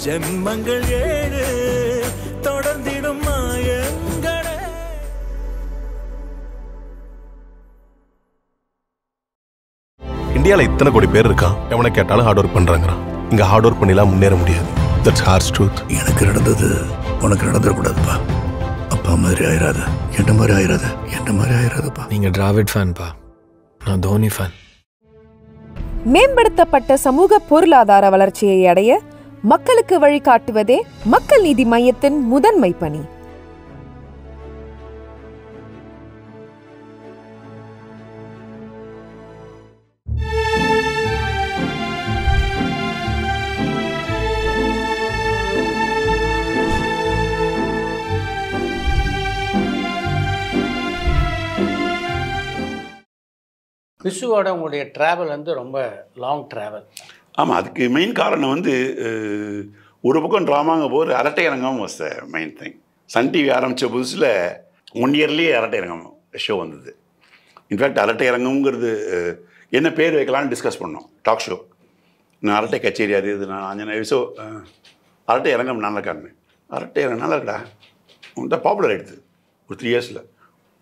ஜென்மங்கள் 7 தொடர்ந்திடும் மாயங்களே. இந்தியாவில் இத்தனை கோடி பேர் இருக்கான், எவனை கேட்டாலும் ஹார்ட் ஒர்க் பண்றாங்க. இங்க ஹார்ட் ஒர்க் பண்ணிலாம் முன்னேற முடியாது. That's harsh truth. எனக்கு நடந்தது உனக்கு நடந்துடக்கூடாதுப்பா. அப்பா மாதிரி ஆயிராத, என்ன மாதிரி ஆயிராத, என்ன மாதிரி ஆயிராதப்பா. நீங்க டிராவிட் ஃபேன்பா, நான் தோனி ஃபேன். மேம்படுத்தப்பட்ட சமூக பொருளாதார வளர்ச்சியை அடைய மக்களுக்கு வழிகாட்டுவதே மக்கள் நீதி மையத்தின் முதன்மை பணி. விசுவோட உங்களுடைய ட்ராவல் வந்து ரொம்ப லாங் ட்ராவல். ஆமாம், அதுக்கு மெயின் காரணம் வந்து ஒரு பக்கம் ட்ராமாங்க போது Arattai Arangam was the main thing. Sun TV ஆரம்பித்த புதுசில் 1 இயர்லேயே அரட்டை அரங்கம் ஷோ வந்தது. இன்ஃபேக்ட் அரட்டை அரங்கம்ங்கிறது என்ன பேர் வைக்கலான்னு டிஸ்கஸ் பண்ணோம். டாக் ஷோ, நான் அரட்டை கச்சேரி அது இது நான் ஆஞ்சநேய ஸோ அரட்டை அரங்கம் நல்லா இருக்கான்னு. அரட்டை அரங்கம் நல்லா இருக்கடா, உங்கள்கிட்ட பாப்புலர் ஆகிடுது ஒரு 3 இயர்ஸில்.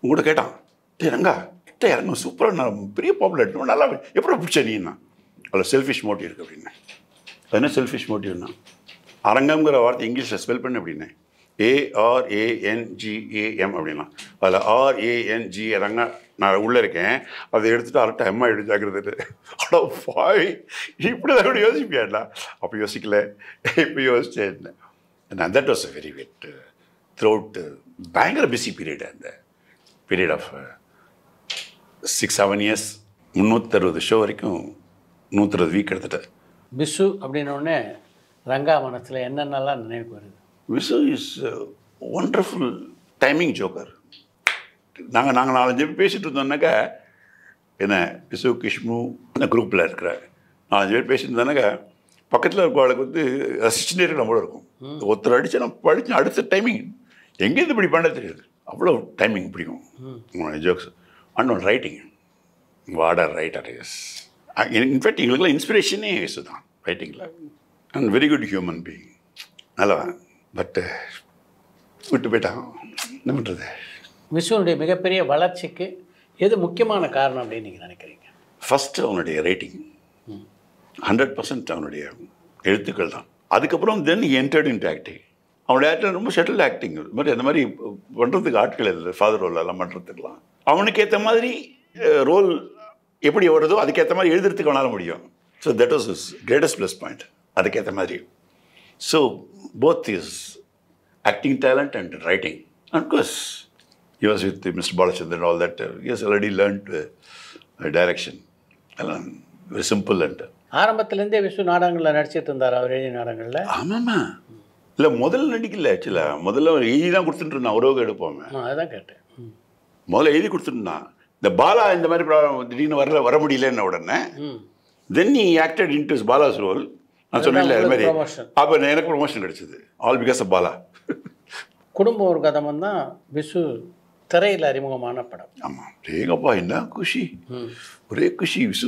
உங்கள்கிட்ட கேட்டான், ரங்கா அரட்டை அரங்கம் சூப்பராக நான் பெரிய பாப்புலர் ஆகிட்டு நல்லா எப்படி பிடிச்ச நீன்னா. அதில் செல்ஃபிஷ் மோட்டிவ் இருக்குது அப்படின்னா. அது என்ன செல்ஃபிஷ் மோட்டிவ்னா, அரங்கம்ங்கிற வார்த்தை இங்கிலீஷில் ஸ்பெல் பண்ணு அப்படின்னே, ARANGAM அப்படின்னா. அதில் RANG அரங்க நான் உள்ளே இருக்கேன், அதை எடுத்துகிட்டு அரட்டை அம்மா எடுத்து ஜாக்கிரதை. அவ்வளோ பாய், இப்படி தான் கூட யோசிப்பியாடா. அப்போ யோசிக்கல, இப்போ யோசிச்சேன். And that was a very wet through out பயங்கர பிஸி பீரியட். அந்த பீரியட் ஆஃப் 6-7 இயர்ஸ் 360 ஷோ வரைக்கும் 160 வீக் எடுத்துட்டேன். விசு அப்படின்னோடனே ரங்கா மனசில் என்னென்னலாம் நினைவுக்கு வருது? Visu is wonderful timing joker. நாங்கள் 4-5 பேர் பேசிகிட்டு இருந்தோம்னாக்கா, என்ன விசு கிஷ்மு இந்த குரூப்பில் இருக்கிற 4-5 பேர் பேசிட்டு இருந்தோம்னாக்கா, பக்கத்தில் இருக்கிறவளுக்கு வந்து அசிஸ்டன்ட் இருக்கிற நம்மளோட இருக்கும். ஒருத்தர் அடித்து நான் படித்து அடுத்த டைமிங் எங்கேருந்து இப்படி பண்ண தெரியாது, அவ்வளோ டைமிங் பிடிக்கும் jokes. And on writing, what are writer is. In fact எங்களுக்குலாம் இன்ஸ்பிரேஷனே விசு தான் ரைட்டிங்கில். And very good human being, நல்லவன். பட்டு விட்டு போயிட்டான், என்ன பண்ணுறது. விசுவனுடைய மிகப்பெரிய வளர்ச்சிக்கு எது முக்கியமான காரணம் அப்படின்னு நீங்கள் நினைக்கிறீங்க? ஃபஸ்ட்டு அவனுடைய ரைட்டிங் 100% அவனுடைய எழுத்துக்கள் தான். அதுக்கப்புறம் தென் என்டர்ட் இன்ட் ஆக்டிங். அவனுடைய ஆக்டிங் ரொம்ப ஷட்டில் ஆக்டிங். இது மாதிரி அந்த மாதிரி பண்ணுறதுக்கு ஆட்கள் இல்லை, ஃபாதர் ரோல் எல்லாம் பண்ணுறதுக்கெலாம். அவனுக்கு ஏற்ற மாதிரி ரோல் எப்படி வருதோ அதுக்கேற்ற மாதிரி எழுதுறதுக்கு அவனால் முடியும். So that was is greatest plus point. அதுக்கேற்ற மாதிரி. So both is acting talent and writing. அன்கோர்ஸ் he was with Mr. Balachandran and all that. He has already learned direction. எல்லாம் வெரி சிம்பிள். அண்ட் ஆரம்பத்துலேருந்தே விசு நாடகங்களில் நடிச்சிட்டு இருந்தார். அவர் எழுதிய நாடகங்களில். ஆமாம்மா, இல்லை முதல்ல நடிக்கல. ஆக்சுவலாக முதல்ல அவர் எழுதி தான் கொடுத்துட்டு இருந்தான். உறவுக்கு எடுப்போமே, அதுதான் கேட்டேன். முதல்ல எழுதி கொடுத்துருந்தான். இந்த பாலா இந்த மாதிரி திடீர்னு வர முடியலன்னு உடனே தென் he acted into his Bala's role. நான் சொன்னேன்ல அது மாதிரி. அப்போ எனக்கு ப்ரொமோஷன் கிடைச்சிது, ஆல் பிகாஸ் ஆஃப் பாலா. குடும்ப ஒரு கதம் தான் விசு திரையில் அறிமுகமான படம். ஆமாம், ஏங்கப்பா என்ன குஷி, ஒரே குஷி. விசு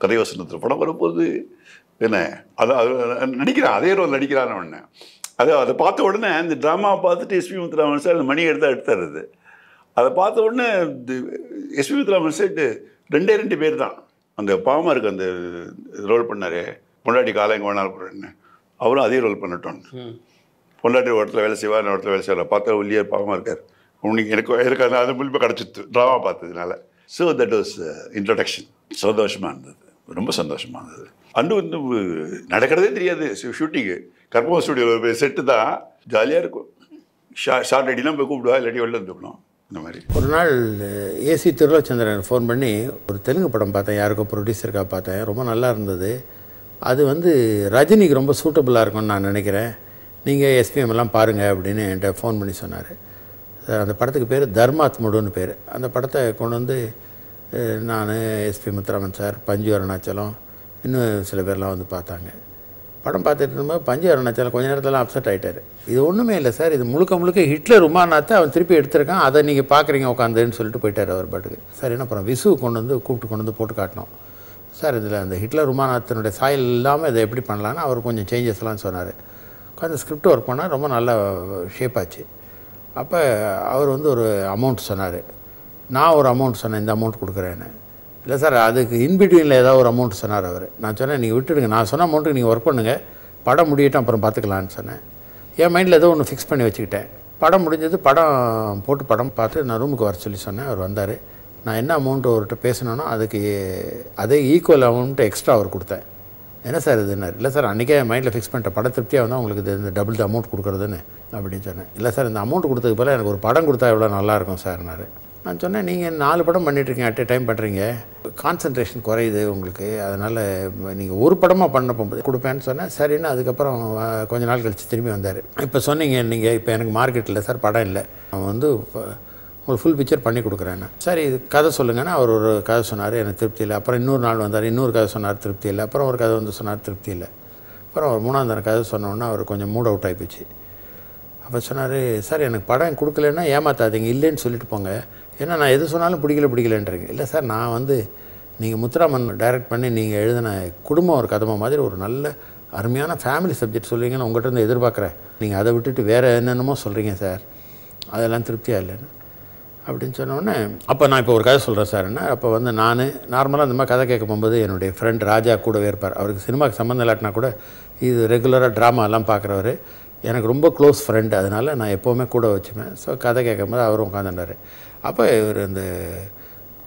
கதை வசனத்தில் படம் வரப்போகுது. என்ன அது நடிக்கிறான், அதே ரோல் நடிக்கிறான்னு ஒன்று. அதை பார்த்த உடனே அந்த ட்ராமாவை பார்த்துட்டு எஸ்பி முத்துராமன் சார் அந்த மணி எடுத்தாருது. அதை பார்த்த உடனே எஸ்பி முத்துராமன் சார் 2 பேர் தான் அந்த பாவமாக இருக்குது அந்த ரோல் பண்ணார். பொண்டாட்டி காலைங்க வேணாலும் போகிறேன்னு அவரும் அதே ரோல் பண்ணட்டோம். பொண்டாட்டி ஒரு இடத்துல வேலை செய்வார், இடத்துல வேலை செய்வார். பார்த்தா ஒல்லியார் பாவமாக இருக்கார். உனக்கு எனக்கு அது முழுப்பாக கிடச்சிட்டு ட்ராமா பார்த்ததுனால. So that was introduction. சந்தோஷமாக இருந்தது, ரொம்ப சந்தோஷமாக இருந்தது. அண்டு வந்து நடக்கிறதே தெரியாது. ஷூட்டிங்கு கற்பகம் ஸ்டுடியோவில் செட்டு தான், ஜாலியாக இருக்கும். ஷார்ட் அடிலாம் போய் கூப்பிடுவா, இல்லாட்டி வெளில வந்துக்கணும். இந்த மாதிரி ஒரு நாள் ஏசி திருலோச்சந்திரன் ஃபோன் பண்ணி ஒரு தெலுங்கு படம் பார்த்தேன், யாருக்கோ ப்ரொடியூசருக்காக பார்த்தேன், ரொம்ப நல்லா இருந்தது. அது வந்து ரஜினிக்கு ரொம்ப சூட்டபுளாக இருக்கும்னு நான் நினைக்கிறேன், நீங்கள் எஸ்பிஎம் எல்லாம் பாருங்கள் அப்படின்னு என்கிட்ட ஃபோன் பண்ணி சொன்னார். அந்த படத்துக்கு பேர் தர்மாத்முடுன்னு பேர். அந்த படத்தை கொண்டு வந்து நான், எஸ்பி முத்துராமன் சார், பஞ்சு அருணாச்சலம், இன்னும் சில பேர்லாம் வந்து பார்த்தாங்க. படம் பார்த்துட்டு இருக்கும்போது பஞ்சு அருணாச்சலம் கொஞ்ச நேரத்தில் அப்செட் ஆகிட்டார். இது ஒன்றுமே இல்லை சார், இது முழுக்க ஹிட்லர் உமானாத்தை அவன் திருப்பி எடுத்திருக்கான், அதை நீங்கள் பார்க்குறீங்க உட்காந்துன்னு சொல்லிட்டு போயிட்டார் அவர் பாட்டுக்கு. சார் என்ன அப்புறம் விசுவை கூப்பிட்டு கொண்டு வந்து போட்டு காட்டினோம். சார் இதில் அந்த ஹிட்லர் உமாநாத்தினுடைய சாயல் இல்லாமல் இதை எப்படி பண்ணலான்னு அவர் கொஞ்சம் சேஞ்சஸ்லாம் சொன்னார். உட்காந்து ஸ்கிரிப்ட் ஒர்க் பண்ணால் ரொம்ப நல்ல ஷேப் ஆச்சு. அப்போ அவர் வந்து ஒரு அமௌண்ட் சொன்னார். நான் ஒரு அமௌண்ட் சொன்னேன், இந்த அமௌண்ட் கொடுக்குறேன்னு. இல்லை சார் அதுக்கு இன்பிட்வீனில் ஏதாவது ஒரு அமௌண்ட் சொன்னார் அவர். நான் சொன்னேன் நீங்கள் விட்டுடுங்க, நான் சொன்ன அமௌண்ட்டுக்கு நீங்கள் ஒர்க் பண்ணுங்கள், படம் முடியட்டும் அப்புறம் பார்த்துக்கலான்னு சொன்னேன். என் மைண்டில் ஏதோ ஒன்று ஃபிக்ஸ் பண்ணி வச்சுக்கிட்டேன். படம் முடிஞ்சது, படம் போட்டு படம் பார்த்து நான் ரூமுக்கு வர சொல்லி சொன்னேன். அவர் வந்தார். நான் என்ன அமௌண்ட்டு அவர்கிட்ட பேசினேனோ அதுக்கு அதே ஈக்குவல் அமௌண்ட்டு எக்ஸ்ட்ரா அவர் கொடுத்தேன். என்ன சார் இதுன்னார். இல்லை சார் அன்றைக்கே என் மைண்டில் ஃபிக்ஸ் பண்ணிட்டேன், படம் திருப்தியாக வந்தால் உங்களுக்கு இந்த டபுள் த அமௌண்ட் கொடுக்குறதுன்னு அப்படின்னு சொன்னேன். இல்லை சார் இந்த அமௌண்ட் கொடுத்ததுக்கு பதிலாக எனக்கு ஒரு படம் கொடுத்தா எவ்வளோ நல்லாயிருக்கும் சார்னார். நான் சொன்னேன் நீங்கள் 4 படம் பண்ணிட்டுருக்கீங்க, அட் டைம் பண்ணுறீங்க, கான்சன்ட்ரேஷன் குறையுது உங்களுக்கு, அதனால் நீங்கள் ஒரு படமாக பண்ண போகும்போது கொடுப்பேன்னு சொன்னேன். சரின்னு அதுக்கப்புறம் கொஞ்ச நாள் கழித்து திரும்பி வந்தார். இப்போ சொன்னீங்க நீங்கள் இப்போ எனக்கு மார்க்கெட் இல்லை சார், படம் இல்லை, அவன் வந்து ஒரு ஃபுல் பிக்சர் பண்ணி கொடுக்குறேன்னு. சரி இது கதை சொல்லுங்கன்னா அவர் ஒரு கதை சொன்னார், எனக்கு திருப்தி இல்லை. அப்புறம் இன்னொரு நாள் வந்தார், இன்னொரு கதை சொன்னார், திருப்தி இல்லை. அப்புறம் ஒரு கதை வந்து சொன்னார், திருப்தி இல்லை. அப்புறம் ஒரு 3ஆம் தடவை கதை சொன்னோன்னா அவர் கொஞ்சம் மூட் அவுட் ஆகிப்போச்சு. அப்போ சொன்னார், சார் எனக்கு படம் கொடுக்கலன்னா ஏமாத்தாதீங்க, இல்லைன்னு சொல்லிட்டு போங்க, ஏன்னா நான் எது சொன்னாலும் பிடிக்கலன்றீங்க. இல்லை சார் நான் வந்து நீங்கள் முத்துராமன் டைரக்ட் பண்ணி நீங்கள் எழுதின குடும்பம் ஒரு கதமை மாதிரி ஒரு நல்ல அருமையான ஃபேமிலி சப்ஜெக்ட் சொல்லுவீங்கன்னு உங்கள்கிட்ட இருந்து எதிர்பார்க்குறேன், நீங்கள் அதை விட்டுட்டு வேறு என்னென்னமோ சொல்கிறீங்க சார், அதெல்லாம் திருப்தியாக இல்லைன்னு அப்படின்னு சொன்னோடனே, அப்போ நான் இப்போ ஒரு கதை சொல்கிறேன் சார்ன்னா. அப்போ வந்து நான் நார்மலாக இந்த மாதிரி கதை கேட்க போகும்போது என்னுடைய ஃப்ரெண்ட் ராஜா கூடவே இருப்பார். அவருக்கு சினிமாவுக்கு சம்மந்தம் இல்லாட்டினா கூட இது ரெகுலராக ட்ராமாலாம் பார்க்குறவர், எனக்கு ரொம்ப க்ளோஸ் ஃப்ரெண்டு, அதனால் நான் எப்போவுமே கூட வச்சுப்பேன். ஸோ கதை கேட்கும்போது அவரும் உட்காந்துட்டார். அப்போ இவர் இந்த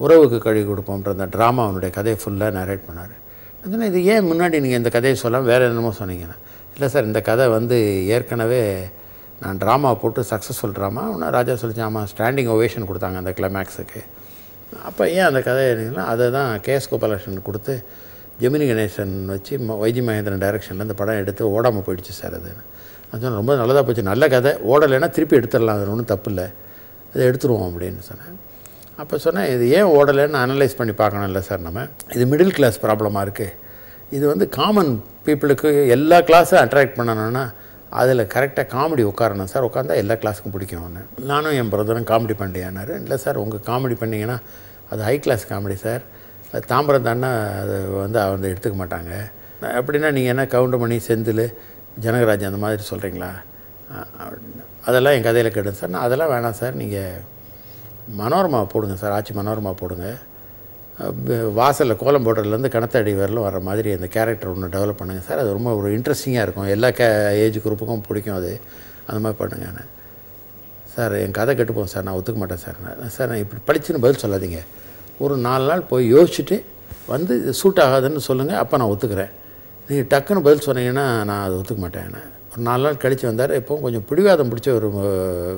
உறவுக்கு கழுவி கொடுப்போம்ன்ற அந்த ட்ராமா அவனுடைய கதையை ஃபுல்லாக நரேட் பண்ணார். அதனால் இது ஏன் முன்னாடி நீங்கள் இந்த கதையை சொல்லாமல் வேறு என்னமோ சொன்னீங்கன்னா. இல்லை சார் இந்த கதை வந்து ஏற்கனவே நான் ட்ராமா போட்டு சக்ஸஸ்ஃபுல் ட்ராமா ஒன்று ராஜா சொல்லிச்சு. ஆமாம் ஸ்டாண்டிங் ஓவேஷன் கொடுத்தாங்க அந்த கிளைமேக்ஸுக்கு. அப்போ ஏன் அந்த கதை இருந்தீங்கன்னா அதை தான் கேஎஸ் கோபாலகிருஷ்ணன் கொடுத்து ஜெமினி கணேசன் வச்சு வைஜி மகேந்திரன் டைரக்ஷனில் இந்த படம் எடுத்து ஓடாமல் போயிடுச்சு சார். அது நான் சொன்னேன் ரொம்ப நல்லதாக போச்சு, நல்ல கதை, ஓடலைன்னா திருப்பி எடுத்துடலாம், அது ஒன்றும் தப்பு இல்லை, அதை எடுத்துருவோம் அப்படின்னு சொன்னேன். அப்போ சொன்னேன் இது ஏன் ஓடலைன்னு அனலைஸ் பண்ணி பார்க்கணும். இல்லை சார் நம்ம இது மிடில் கிளாஸ் ப்ராப்ளமாக இருக்குது, இது வந்து காமன் பீப்புளுக்கு எல்லா கிளாஸும் அட்ராக்ட் பண்ணணும்னா அதில் கரெக்டாக காமெடி உட்காரணும் சார், உட்காந்தா எல்லா கிளாஸுக்கும் பிடிக்கும் ஒன்று. நானும் என் பிரதரும் காமெடி பண்ணியானார். இல்லை சார் உங்கள் காமெடி பண்ணிங்கன்னா அது ஹை கிளாஸ் காமெடி சார், அது தாம்பரம் தானே அது வந்து எடுத்துக்க மாட்டாங்க. அப்படின்னா நீங்கள் என்ன கவுண்டமணி செந்தில் ஜனகராஜ் அந்த மாதிரி சொல்கிறீங்களா அப்படின்னு. அதெல்லாம் என் கதையில் கேட்டேன் சார். நான் அதெல்லாம் வேணாம் சார், நீங்கள் மனோரமா போடுங்க சார், ஆட்சி மனோரமா போடுங்க, வாசலில் கோலம் போடுறதுலேருந்து கணத்தடி வரலும் வர மாதிரி அந்த கேரக்டர் ஒன்று டெவலப் பண்ணுங்கள் சார், அது ரொம்ப ஒரு இன்ட்ரெஸ்டிங்காக இருக்கும், எல்லா ஏஜ் குரூப்புக்கும் பிடிக்கும் அது, அந்த மாதிரி பண்ணுங்க. சார் என் கதை கெட்டுப்போம் சார், நான் ஒத்துக்க மாட்டேன் சார். சார் நான் இப்படி படிச்சுன்னு பதில் சொல்லாதீங்க, ஒரு 4 நாள் போய் யோசிச்சுட்டு வந்து சூட் ஆகாதுன்னு சொல்லுங்கள், அப்போ நான் ஒத்துக்கிறேன். நீங்கள் டக்குன்னு பதில் சொன்னீங்கன்னா நான் அதை ஒத்துக்க மாட்டேன். ஒரு 4 நாள் கழித்து வந்தார். எப்போவும் கொஞ்சம் பிடிவாதம் பிடிச்ச ஒரு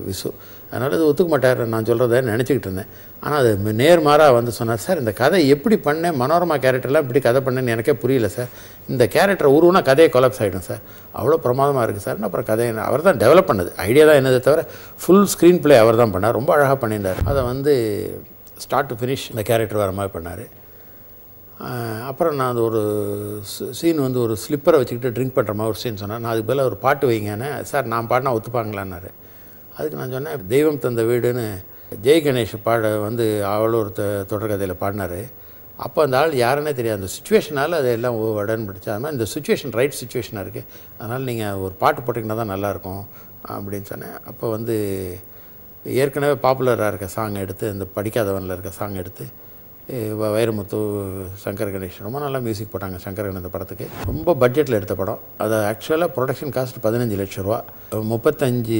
விசு, அதனால் அது ஒத்துக்க மாட்டார் நான் சொல்கிறத நினச்சிக்கிட்டு இருந்தேன். ஆனால் அது நேர்மாறாக வந்து சொன்னார், சார் இந்த கதை எப்படி பண்ணேன், மனோரமா கேரக்டர்லாம் இப்படி கதை பண்ணேன்னு எனக்கே புரியல சார், இந்த கேரக்டர் உருவனா கதையை கொலாப்ஸ் ஆகிடும் சார், அவ்வளோ பிரமாதமாக இருக்குது சார். அப்புறம் கதையை அவர் தான் டெவலப் பண்ணது, ஐடியா தான் என்னதை தவிர ஃபுல் ஸ்க்ரீன் பிளே அவர் தான் பண்ணார், ரொம்ப அழகாக பண்ணியிருந்தார். அதை வந்து ஸ்டார்ட் டு ஃபினிஷ் இந்த கேரக்டர் வர மாதிரி பண்ணார். அப்புறம் நான் அது ஒரு சீன் வந்து ஒரு ஸ்லிப்பரை வச்சுக்கிட்டு ட்ரிங்க் பண்ணுற மாதிரி ஒரு சீன் சொன்னேன். நான் அதுக்கு பதிலாக ஒரு பாட்டு வைங்கன்னு. சார் நான் பாடினா ஒத்துப்பாங்களான்னாரு. அதுக்கு நான் சொன்னேன் தெய்வம் தந்த வீடுன்னு ஜெய் கணேஷ் வந்து அவ்வளோ ஒரு தொடர்கதையில் பாடினார். அப்போ அந்த ஆள் யாருன்னே தெரியாது, அந்த சுச்சுவேஷனால் அது எல்லாம் உடன் பிடிச்சி, அது மாதிரி இந்த சுச்சுவேஷன் ரைட் சுச்சுவேஷனாக இருக்குது, அதனால் நீங்கள் ஒரு பாட்டு போட்டிங்கன்னா தான் நல்லாயிருக்கும் அப்படின்னு சொன்னேன். அப்போ வந்து ஏற்கனவே பாப்புலராக இருக்க சாங் எடுத்து, இந்த படிக்காதவனில் இருக்க சாங் எடுத்து வைரமுத்து சங்கர் கணேஷ் ரொம்ப நல்லா மியூசிக் போட்டாங்க. சங்கர் கணேஷ் அந்த படத்துக்கு ரொம்ப பட்ஜெட்டில் எடுத்த படம். அது ஆக்சுவலாக ப்ரொடக்ஷன் காஸ்ட் 15 லட்ச ரூபா, 35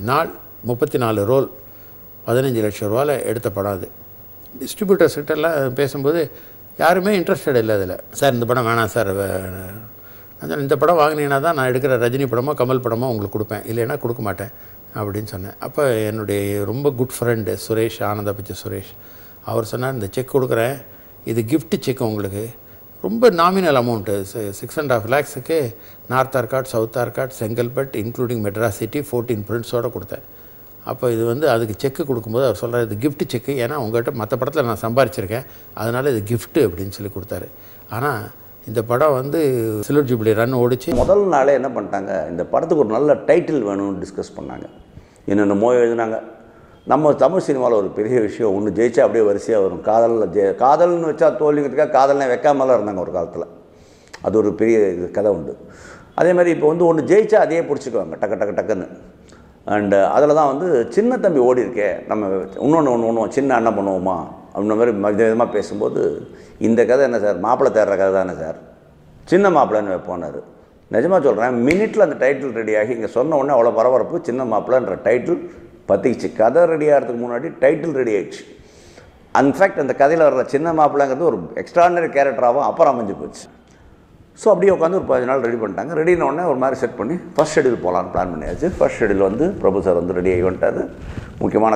நாள் 34 ரோல் 15 லட்ச ரூபாவில் எடுத்த படம். அது டிஸ்ட்ரிபியூட்டர்ஸ் கிட்டலாம் பேசும்போது யாருமே இன்ட்ரெஸ்டட் இல்லை அதில். சார் இந்த படம் வேணாம் சார், இந்த படம் வாங்கினீங்கன்னா தான் நான் எடுக்கிற ரஜினி படமோ கமல் படமோ உங்களுக்கு கொடுப்பேன், இல்லைன்னா கொடுக்க மாட்டேன் அப்படின்னு சொன்னேன். அப்போ என்னுடைய ரொம்ப குட் ஃப்ரெண்டு சுரேஷ், ஆனந்த பிச்சை சுரேஷ், அவர் சொன்னார் இந்த செக் கொடுக்குறேன், இது கிஃப்ட் செக் உங்களுக்கு, ரொம்ப nominal amount, 6.5 lakhs north Arcot, south Arcot, Chengalpattu including Madras city 14 prints கொடுத்தேன். அப்போ இது வந்து அதுக்கு செக்கு கொடுக்கும்போது அவர் சொல்கிறார் இது கிஃப்ட் செக்கு, ஏன்னா உங்கள்கிட்ட மற்ற படத்தில் நான் சம்பாரிச்சிருக்கேன், அதனால் இது கிஃப்ட்டு அப்படின்னு சொல்லி கொடுத்தாரு. ஆனால் இந்த படம் வந்து சில்வர் ஜூப்ளி ரன் ஓடிச்சு. முதல் நாளே என்ன பண்ணிட்டாங்க, இந்த படத்துக்கு ஒரு நல்ல டைட்டில் வேணும்னு டிஸ்கஸ் பண்ணாங்க. என்னென்னமோ எழுதினாங்க, நம்ம தமிழ் சினிமாவில் ஒரு பெரிய விஷயம் ஒன்று ஜெயிச்சா அப்படியே வரிசையாக வரும். காதல்னு வச்சா தோல்விங்கிறதுக்காக காதல்னே வைக்காமலாம் இருந்தாங்க ஒரு காலத்தில். அது ஒரு பெரிய கதை உண்டு. அதே மாதிரி இப்போ வந்து ஒன்று ஜெயிச்சா அதையே பிடிச்சிக்குவாங்க டக்குன்னு. அண்டு அதில் தான் வந்து சின்ன தம்பி ஓடி இருக்கே, நம்ம ஒன்று பண்ணுவோம், சின்ன அண்ணன் பண்ணுவோமா அப்படின்ற மாதிரி விதமாக பேசும்போது, இந்த கதை என்ன சார், மாப்பிள்ளை தேடுற கதை தானே சார், சின்ன மாப்பிள்ளைன்னு வைப்போனார். நிஜமாக சொல்கிறேன், மினிட்டில் அந்த டைட்டில் ரெடியாகி இங்கே சொன்ன உடனே அவ்வளோ பரபரப்பு. சின்ன மாப்பிள்ளைன்ற டைட்டில் பற்றிக்கிச்சு. கதை ரெடி ஆகிறதுக்கு முன்னாடி டைட்டில் ரெடி ஆகிடுச்சு. அன்ஃபேக்ட் அந்த கதையில் வர்ற சின்ன மாப்பிள்ளைங்கிறது ஒரு எக்ஸ்ட்ரானரி கேரக்டராகவும் அப்புறம் அமைஞ்சு போச்சு. ஸோ அப்படியே உட்காந்து ஒரு 15 நாள் ரெடி பண்ணிட்டாங்க. ரெடின உடனே ஒரு மாதிரி செட் பண்ணி ஃபர்ஸ்ட் ஷெடியூல் போகலான்னு பிளான் பண்ணியாச்சு. ஃபர்ஸ்ட் ஷெடியூல் வந்து பிரபு சார் வந்து ரெடி ஆகி வந்துட்டார். முக்கியமான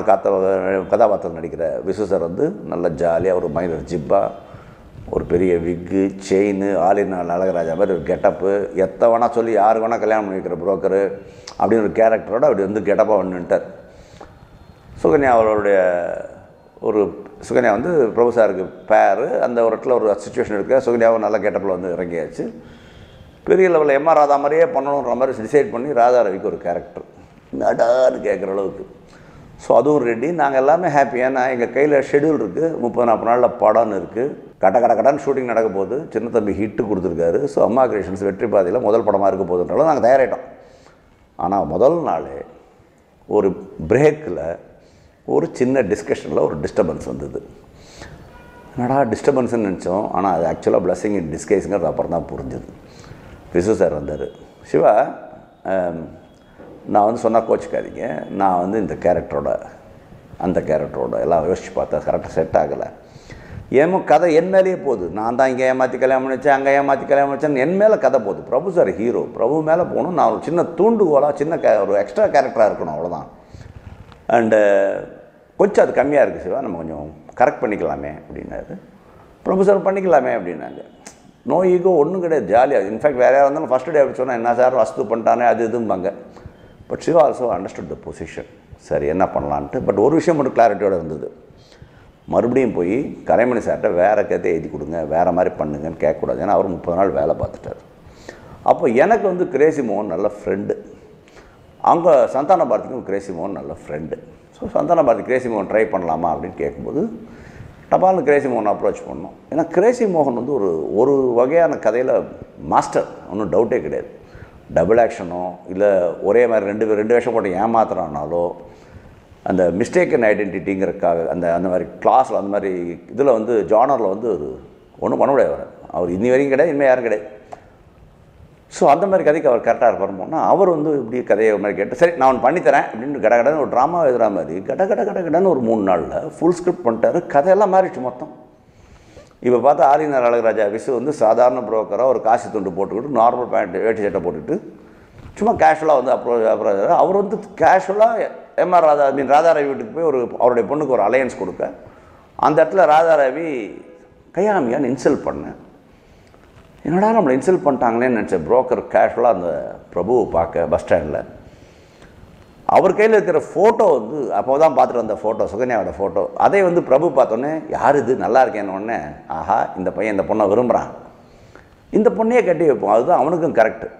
கதாபாத்திரம் நடிக்கிற விசு சார் வந்து நல்ல ஜாலியாக ஒரு மைனர் ஜிப்பா, ஒரு பெரிய விக்கு, செயின், ஆலினா அழகராஜா மாதிரி ஒரு கெட்டப்பு, எத்த வேணால் சொல்லி யார் வேணால் கல்யாணம் பண்ணி வைக்கிற புரோக்கரு அப்படின்னு ஒரு கேரக்டரோடு அப்படி வந்து கெட்டப்பாக வந்துட்டார். சுகன்யா அவருடைய சுகன்யா வந்து பிரபு சாருக்கு பேரு. அந்த ஒரு இடத்துல ஒரு சுச்சுவேஷன் இருக்குது. சுகன்யாவும் நல்ல கெட்டப்பில் வந்து இறங்கியாச்சு. பெரிய லெவலில் எம்ஆர் ராதா மாதிரியே பண்ணணுன்ற மாதிரி டிசைட் பண்ணி ராதா ரவிக்கு ஒரு கேரக்டர் நடான்னு கேட்குற அளவுக்கு. ஸோ அதுவும் ரெடி. நாங்கள் எல்லாமே ஹாப்பி. ஏன்னா எங்கள் கையில் ஷெடியூல் இருக்குது, 30-40 நாளில் படம்னு இருக்குது. கடான்னு ஷூட்டிங் நடக்க போகுது. சின்ன தம்பி ஹிட்டு கொடுத்துருக்காரு. ஸோ அம்மா கிரியேஷன்ஸ் வெற்றி பாதையில் முதல் படமாக இருக்க போகுதுன்றாலும் நாங்கள் தயாராகிட்டோம். ஆனால் முதல் நாள் ஒரு பிரேக்கில் ஒரு சின்ன டிஸ்கஷனில் ஒரு டிஸ்டர்பன்ஸ் வந்தது. என்னடா டிஸ்டர்பன்ஸ்ன்னு நினச்சோம். ஆனால் அது ஆக்சுவலாக பிளஸ்ஸிங் இன் டிஸ்கைஸுங்கிறது அப்புறம் தான் புரிஞ்சுது. விசு சார் வந்தார். சிவா, நான் வந்து சொன்னால் கோச்சிக்காதீங்க, நான் வந்து இந்த அந்த கேரக்டரோட எல்லாம் யோசித்து பார்த்தா கரெக்டாக செட் ஆகலை. ஏமோ கதை என் மேலேயே போகுது. நான் தான் இங்கே ஏமாற்றி கல்யாணம் பண்ணிச்சேன், அங்கே ஏமாற்றி கல்யாணம் பண்ணிச்சேன்னு என் மேலே கதை போகுது. பிரபு சார் ஹீரோ, பிரபு மேலே போகணும். நான் ஒரு சின்ன தூண்டுகோலாக ஒரு எக்ஸ்ட்ரா கேரக்டராக இருக்கணும், அவ்வளோதான். அண்டு கொஞ்சம் அது கம்மியாக இருக்குது சிவா, நம்ம கொஞ்சம் கரெக்ட் பண்ணிக்கலாமே அப்படின்னாரு. பிரபு சார் பண்ணிக்கலாமே அப்படின்னாங்க. நோ ஈகோ, ஒன்றும் கிடையாது, ஜாலியாக. இன்ஃபேக்ட் வேறு யாராக இருந்தாலும் ஃபஸ்ட்டு டே அப்படி சொன்னால் என்ன சார் வஸ்து பண்ணிட்டானே அது இதும்பாங்க. But Siva also understood the position. சரி என்ன பண்ணலான்ட்டு. பட் ஒரு விஷயம் மட்டும் கிளாரிட்டியோடு இருந்தது. மறுபடியும் போய் கலைமணி சார்கிட்ட வேறு கதை எழுதி கொடுங்க, வேறு மாதிரி பண்ணுங்கன்னு கேட்கக்கூடாது. ஏன்னா அவர் 30 நாள் வேலை பார்த்துட்டார். அப்போ எனக்கு வந்து கிரேசி மோகன் நல்ல ஃப்ரெண்டு, அவங்க சந்தான பாரதிக்கும் கிரேசி மோகன் நல்ல ஃப்ரெண்டு. ஸோ சந்தான பாரதி கிரேசி மோகன் ட்ரை பண்ணலாமா அப்படின்னு கேட்கும்போது டபால்னு கிரேசி மோகன் அப்ரோச் பண்ணோம். ஏன்னா கிரேசி மோகன் வந்து ஒரு வகையான கதையில் மாஸ்டர், ஒன்றும் டவுட்டே கிடையாது. டபுள் ஆக்ஷனோ இல்லை ஒரே மாதிரி ரெண்டு வேஷம் போட்டு ஏமாத்துறானாலோ, அந்த மிஸ்டேக்கன் ஐடென்டிட்டிங்கிறதுக்காக அந்த மாதிரி கிளாஸில் அந்த மாதிரி இதில் வந்து ஜானரில் வந்து ஒன்றும் பண்ண முடியாது. அவர் இன்னி வரைக்கும் கிடையாது, இனிமேல் யாரும் கிடையாது. ஸோ அந்த மாதிரி கதைக்கு அவர் கரெக்டாக இருப்பாருமோன்னா அவர் வந்து இப்படி கதையை மாதிரி கேட்டு சரி நான் ஒன்று பண்ணித்தரேன் அப்படின்னு கடகடன்னு ஒரு ட்ராமா எழுதுகிற மாதிரி கடகடன்னு ஒரு 3 நாளில் ஃபுல் ஸ்கிரிப்ட் பண்ணிட்டாரு. கதையெல்லாம் மாறிடுச்சு மொத்தம். இப்போ பார்த்தா ஆலினார் அழகராஜா விசு வந்து சாதாரண புரோக்கராக ஒரு காசி துண்டு போட்டுக்கிட்டு நார்மல் பேண்ட் வேட்டி சட்டை போட்டுக்கிட்டு சும்மா கேஷுவலாக வந்து அப்புறம் அவர் வந்து கேஷுவலாக எம்ஆர் ராதா ராதா ரவி வீட்டுக்கு போய் அவருடைய பொண்ணுக்கு ஒரு அலையன்ஸ் கொடுக்க அந்த இடத்துல ராதா ரவி கையாமியான்னு இன்சல்ட் பண்ணேன். என்னடா நம்மளை இன்சல்ட் பண்ணிட்டாங்களேன்னு நினச்சேன். புரோக்கர் கேஷுவலாக அந்த பிரபுவை பார்க்க பஸ் ஸ்டாண்டில் அவர் கையில் இருக்கிற ஃபோட்டோ வந்து அப்போ தான் பார்த்துட்டு வந்த ஃபோட்டோ, சுகன்யாவோட ஃபோட்டோ. அதை வந்து பிரபு பார்த்தோன்னே யார் இது நல்லா இருக்கேன்னு ஆஹா இந்த பையன் இந்த பொண்ணை விரும்புகிறான், இந்த பொண்ணையே கட்டி வைப்போம், அதுதான் அவனுக்கும் கரெக்டு,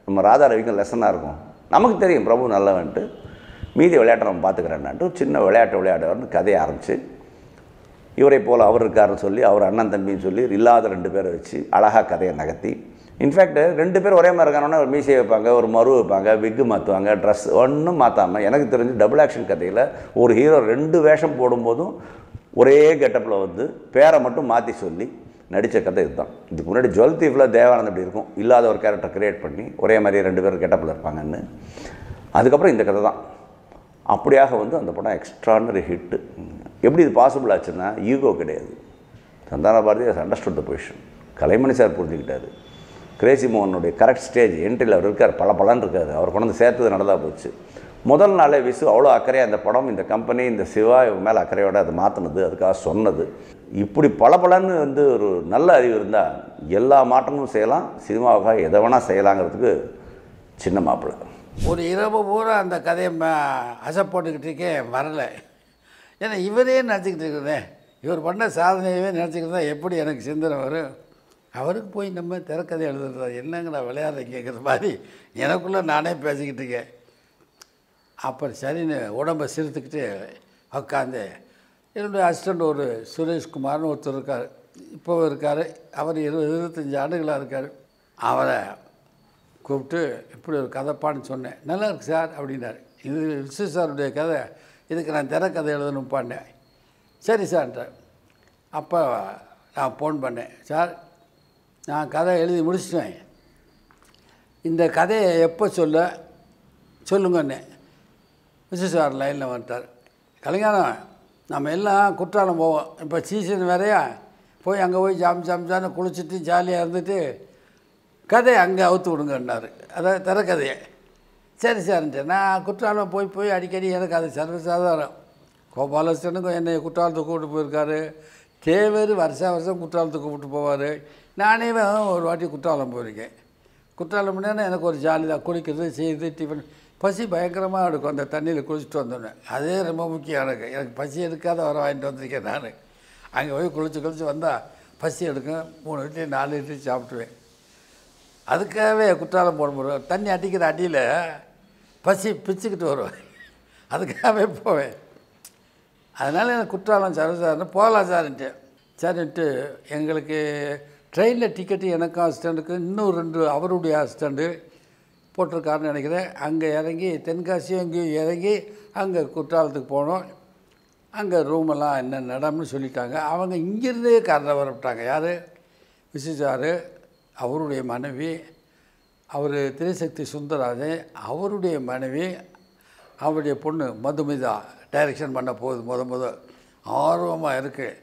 நம்ம ராதா ரவிக்கும் லெசனாக இருக்கும். நமக்கு தெரியும் பிரபு நல்லவன்ட்டு, மீதி விளையாட்டை நம்ம பார்த்துக்கிறேன்னான்ட்டு சின்ன விளையாட்டு கதையை ஆரம்பித்து இவரை போல் அவர் இருக்காருன்னு சொல்லி அவர் அண்ணன் தம்பின்னு சொல்லி இல்லாத 2 பேரை வச்சு அழகாக கதையை நகர்த்தி. இன்ஃபேக்ட் 2 பேர் ஒரே மாதிரி இருக்கானோன்னா ஒரு மீசையை வைப்பாங்க, ஒரு மறு வைப்பாங்க, விக்கு மாற்றுவாங்க, ட்ரெஸ் ஒன்றும் மாற்றாமல். எனக்கு தெரிஞ்சு டபுள் ஆக்ஷன் கதையில் ஒரு ஹீரோ 2 வேஷம் போடும்போதும் ஒரே கெட்டப்பில் வந்து பேரை மட்டும் மாற்றி சொல்லி நடித்த கதை இதுதான். இதுக்கு முன்னாடி ஜுவல் தீஃபில் தேவானந்த் இப்படி இருக்கும், இல்லாத ஒரு கேரக்டர் க்ரியேட் பண்ணி ஒரே மாதிரி 2 பேர் கெட்டப்பில் இருப்பாங்கன்னு. அதுக்கப்புறம் இந்த கதை தான். அப்படியாக வந்து அந்த படம் எக்ஸ்ட்ரானரி ஹிட்டு. எப்படி இது பாசிபிள் ஆச்சுன்னா ஈகோ கிடையாது. Santhana Bharathi understood the position. Kalaimani sir புரிஞ்சுக்கிட்டாரு. கிரேசி மோகனுடைய கரெக்ட் ஸ்டேஜ் என்ட்ரியில் அவர் இருக்கார், பலன்னு இருக்கார். அவர் கொண்டு வந்து சேர்த்தது நடந்தா போச்சு. முதல் நாளே விசு அவ்வளோ அக்கறையாக அந்த படம், இந்த கம்பெனி, இந்த சிவா இவங்க மேலே அக்கறையோடு அதை மாற்றினது, அதுக்காக சொன்னது. இப்படி பலன்னு வந்து ஒரு நல்ல அறிவு இருந்தால் எல்லா மாற்றமும் செய்யலாம், சினிமாவுக்காக எதை வேணால் செய்யலாங்கிறதுக்கு சின்ன மாப்பிள்ளை. ஒரு இரவு பூரா அந்த கதையை அசை போட்டுக்கிட்டு இருக்கேன் வரலை. ஏன்னா இவரே நினச்சிக்கிட்டு இருக்கிறேன், இவர் பண்ண சாதனையவே நினச்சிக்கிட்டு தான் எப்படி எனக்கு சிந்தனை வரும். அவருக்கு போய் நம்ம திரைக்கதை எழுதுறதா என்னங்கடா விளையாட கேட்குற மாதிரி எனக்குள்ளே நானே பேசிக்கிட்டு இருக்கேன். அப்புறம் சரின்னு உடம்பை சிரித்துக்கிட்டு உட்காந்து என்னுடைய அசிஸ்டண்ட் ஒரு சுரேஷ்குமார்னு ஒருத்தர் இருக்கார், இப்போ இருக்கார். அவர் 25 ஆண்டுகளாக இருக்கார். அவரை கூப்பிட்டு இப்படி ஒரு கதைப்பான்னு சொன்னேன். நல்லா இருக்கு சார் அப்படின்னாரு. இது விசு சாருடைய கதை, இதுக்கு நான் திரைக்கதை எழுதணும்ப்பான்னேன். சரி சார்ன்றார். அப்போ நான் ஃபோன் பண்ணேன், சார் நான் கதை எழுதி முடிச்சிட்டேன், இந்த கதையை எப்போ சொல்லுங்கன்னே. விசு சார் லைனில் வந்துட்டார். கலைஞானம், நம்ம எல்லாம் குற்றாலம் போவோம், இப்போ சீசன் வேறையா, போய் அங்கே போய் ஜாம்னு குளிச்சுட்டு ஜாலியாக இருந்துட்டு கதையை அங்கே அவுத்து விடுங்கன்னாரு. அதாவது திரைக்கதையை. சரி சார்ன்ட்டு நான் குற்றாலம் போய் அடிக்கடி எனக்கு அது சர்வசாதாரணம். கோபாலகிருஷ்ணனுக்கும் என்னை குற்றாலத்துக்கு கூப்பிட்டு போயிருக்காரு. தேவர் வருஷம் குற்றாலத்துக்கு கூப்பிட்டு போவார். நானே ஒரு வாட்டி குற்றாலம் போயிருக்கேன். குற்றாலம் பண்ணால் எனக்கு ஒரு ஜாலி தான், குளிக்கிறது செய்து டிஃபன். பசி பயங்கரமாக எடுக்கும் அந்த தண்ணியில் குளிச்சுட்டு வந்தோன்னே. அதே ரொம்ப முக்கியம் எனக்கு பசி எடுக்காத வர வாங்கிட்டு வந்திருக்கேன். நான் அங்கே போய் குளிச்சு வந்தால் பசி எடுக்கும். 3 இட்லி 4 இட்லி சாப்பிட்டுவேன். அதுக்காகவே குற்றாலம் போடும்போது தண்ணி அடிக்கிற அடியில் பசி பிச்சுக்கிட்டு வருவேன். அதுக்காகவே போவேன். அதனால் எனக்கு குற்றாலம் சர்வசாதாரணம் போகலாம் சரின்ட்டு எங்களுக்கு ட்ரெயினில் டிக்கெட்டு எனக்கும் அசிஸ்டண்ட்டுக்கு இன்னும் 2 அவருடைய அசிஸ்டண்ட்டு போட்டிருக்காருன்னு நினைக்கிறேன். அங்கே இறங்கி தென்காசியும் எங்கேயும் இறங்கி அங்கே குற்றாலத்துக்கு போனோம். அங்கே ரூமெல்லாம் என்ன இடம்னு சொல்லிட்டாங்க. அவங்க இங்கேருந்தே காரில் வரவிட்டாங்க. யார்? விசு சார், அவருடைய மனைவி, அவர் திரிசக்தி சுந்தரராஜன், அவருடைய மனைவி, அவருடைய பொண்ணு மதுமிதா டைரக்ஷன் பண்ண போகுது. முத ஆர்வமாக இருக்குது.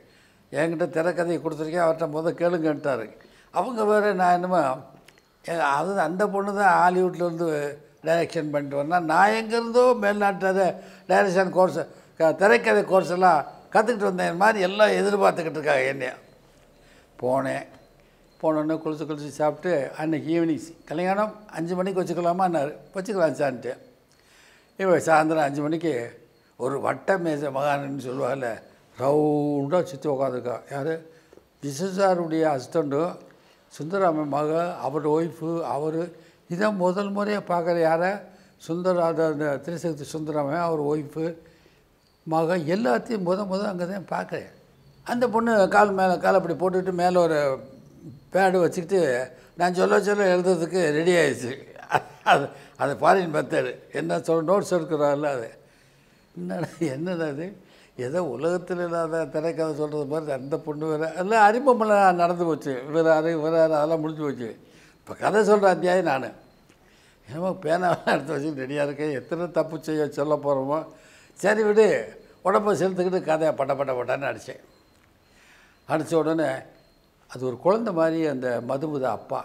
என்கிட்ட திரைக்கதையை கொடுத்துருக்கேன், அவர்கிட்ட கேளுங்கன்ட்டார். அவங்க வேறு நான் என்னமோ அது அந்த பொண்ணு தான் ஹாலிவுட்லேருந்து டைரக்ஷன் பண்ணிட்டு வந்தால், நான் எங்கேருந்தோ மேல்நாட்டு டைரக்ஷன் கோர்ஸ் திரைக்கதை கோர்ஸ் எல்லாம் கற்றுக்கிட்டு வந்தேன் மாதிரி எல்லாம் எதிர்பார்த்துக்கிட்டு இருக்காங்க என்னைய. போனோடனே குளிச்சு சாப்பிட்டு அன்றைக்கி ஈவினிங் கல்யாணம் 5 மணிக்கு வச்சுக்கலாமான்னாரு. வச்சுக்கலாம் சார்ன்ட்டு. இவன் சாயந்தரம் 5 மணிக்கு ஒரு வட்ட மேச மகான்னு சொல்லுவாங்கல்ல, ரவுண்டாக சுற்றி உட்காந்துருக்கா. யார்? விசு சாருடைய அசிஸ்டண்ட்டும் சுந்தராமன் மக, அவர் ஒய்ஃபு, அவர். இதான் முதல் முறையாக பார்க்குற. யாரை? அந்த திரிசக்தி சுந்தராமன், அவர் ஒய்ஃபு, மக, எல்லாத்தையும் முதல் அங்கே தான் பார்க்குறேன். அந்த பொண்ணு கால் அப்படி போட்டுட்டு மேலே ஒரு பேடு வச்சுக்கிட்டு நான் சொல்ல எழுதுறதுக்கு ரெடி ஆகிடுச்சு. அது ஃபாரின் மெத்தடு. என்ன நோட்ஸ் எடுக்கிறாள்ல, அது என்னடா அது ஏதோ உலகத்தில் இல்லாத திரைக்கதை சொல்கிறது மாதிரி அந்த பொண்ணு வேறு. அதெல்லாம் அறிமுகமெல்லாம் நடந்து போச்சு. வேறு அதெல்லாம் முடிஞ்சு போச்சு. இப்போ கதை சொல்கிற அத்தியாயம் நான் என்னமோ பேனாவெல்லாம் எடுத்து வச்சு ரெடியாக இருக்கேன். எத்தனை தப்பு சொல்ல போகிறோமோ. சரி விடு, உடம்பை செலுத்துக்கிட்டு கதையை பட்டான்னு அடித்தேன். அடித்த உடனே அது ஒரு குழந்தை மாதிரி அந்த மதுமிதா அப்பா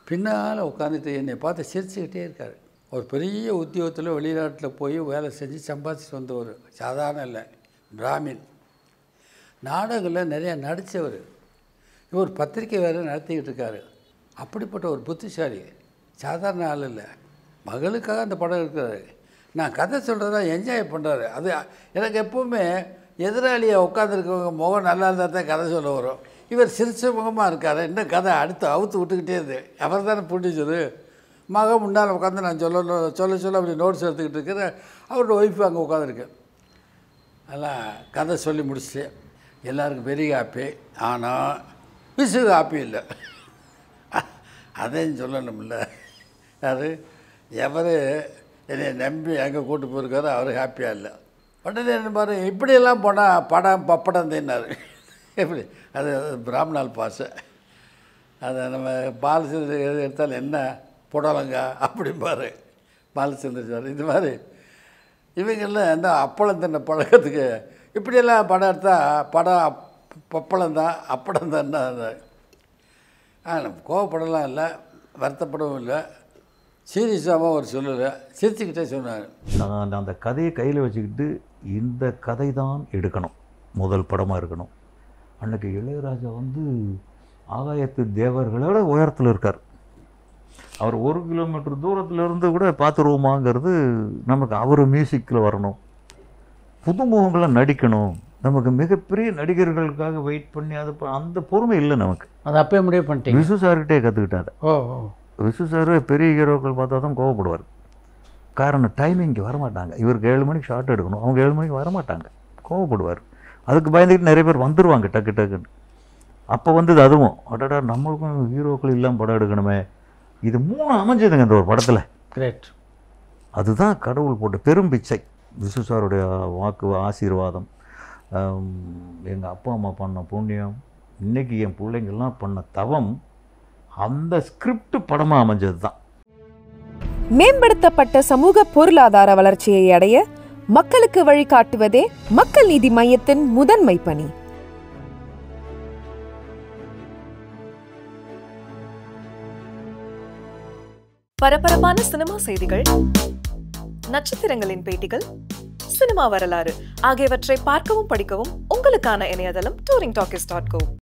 பின்னால் உட்காந்துட்டு என்னை பார்த்து சிரிச்சுக்கிட்டே இருக்கார். ஒரு பெரிய உத்தியோகத்தில் வெளிநாட்டில் போய் வேலை செஞ்சு சம்பாதிச்சு வந்தவர். சாதாரண இல்லை, பிராமின். நாடகங்களில் நிறையா நடித்தவர். இவர் பத்திரிக்கை வேறு நடத்திக்கிட்டு இருக்கார். அப்படிப்பட்ட ஒரு புத்திசாலி, சாதாரண ஆள் இல்லை. மகளுக்காக அந்த படம் இருக்கிறாரு. நான் கதை சொல்கிறதா என்ஜாய் பண்ணுறாரு. அது எனக்கு எப்போவுமே எதிராளியை உட்காந்துருக்கவங்க முகம் நல்லா இருந்தால் தான் கதை சொல்ல வரும். இவர் சிரிச்ச முகமாக இருக்கார். இன்னும் கதை அவுத்து விட்டுக்கிட்டே இருந்து. அவர் தானே பிடிச்சது. மகன் முன்னால் உட்காந்து நான் சொல்ல அப்படி நோட்ஸ் எடுத்துக்கிட்டு இருக்கிறேன். அவரோட ஒய்ஃபு அங்கே உட்காந்துருக்கு. அதெல்லாம் கதை சொல்லி முடிச்சு எல்லாருக்கும் பெரிய ஹாப்பி. ஆனால் விசு ஹாப்பி இல்லை. அதையும் சொல்லணும்ல. அது எவர் என்னை நம்பி எங்கே கூட்டு போயிருக்காரோ அவர் ஹாப்பியாக இல்லை. உடனே என்ன பாரு, இப்படியெல்லாம் போனால் பப்படம் தேனார். எப்படி அது பிராமணால் பாசை. அதை நம்ம பாலச்சந்திர எடுத்தாலும் என்ன புடலங்க அப்படிம்பாரு பாலச்சந்திர சார். இது மாதிரி இவங்கெல்லாம் இந்த அப்பளம் தின்ன பழக்கத்துக்கு இப்படியெல்லாம் படம் எடுத்தால் பப்பளம் தான் அப்படம் தான். கோவப்படலாம் இல்லை, வருத்தப்படவும் இல்லை, சீரியஸாகவும் அவர் சொல்லலை, சிரிச்சுக்கிட்டே சொன்னார். நான் அந்த கதையை கையில் வச்சுக்கிட்டு இந்த கதை தான் எடுக்கணும், முதல் படமாக இருக்கணும். அன்றைக்கி இளையராஜா ஆகாயத்து தேவர்களோட உயரத்தில் இருக்கார். அவர் 1 கிலோமீட்டர் தூரத்தில் இருந்து கூட பார்த்துருவோமாங்கிறது நமக்கு. அவர் மியூசிக்கில் வரணும், புதுமுகங்களை நடிக்கணும். நமக்கு மிகப்பெரிய நடிகர்களுக்காக வெயிட் பண்ணி அந்த பொறுமை இல்லை நமக்கு. அது அப்பயே முடிவு பண்ணிட்டேன். விசு சார்கிட்டே கற்றுக்கிட்டாரு. விசு சார் பெரிய ஹீரோக்கள் பார்த்தா தான் கோவப்படுவார். காரணம் டைமிங்க்கு வரமாட்டாங்க. இவருக்கு 7 மணிக்கு ஷார்ட் எடுக்கணும், அவங்க 7 மணிக்கு வரமாட்டாங்க. கோவப்படுவார். அதுக்கு பயந்துக்கிட்டு நிறைய பேர் வந்துடுவாங்க டக்கு டக்குன்னு. அப்போ வந்தது அதுவும், அடடா நம்மளுக்கும் ஹீரோக்கள் இல்லாமல் படம் எடுக்கணுமே. இது 3 அமைஞ்சதுங்க இந்த ஒரு படத்தில். கிரேட். அதுதான் கடவுள் போட்ட பெரும் பிச்சை. விசு சாருடைய வாக்கு ஆசீர்வாதம், எங்கள் அப்பா அம்மா பண்ண புண்ணியம், இன்றைக்கி என் பிள்ளைங்கள்லாம் பண்ண தவம், அந்த ஸ்கிரிப்ட் படமாக அமைஞ்சது தான். மேம்படுத்தப்பட்ட சமூக பொருளாதார வளர்ச்சியை அடைய மக்களுக்கு வழிகாட்டுவதே மக்கள் நீதி மையத்தின் முதன்மை பணி. பரபரப்பான சினிமா செய்திகள், நட்சத்திரங்களின் பேட்டிகள், சினிமா வரலாறு ஆகியவற்றை பார்க்கவும் படிக்கவும் உங்களுக்கான இணையதளம் touringtalkies.co.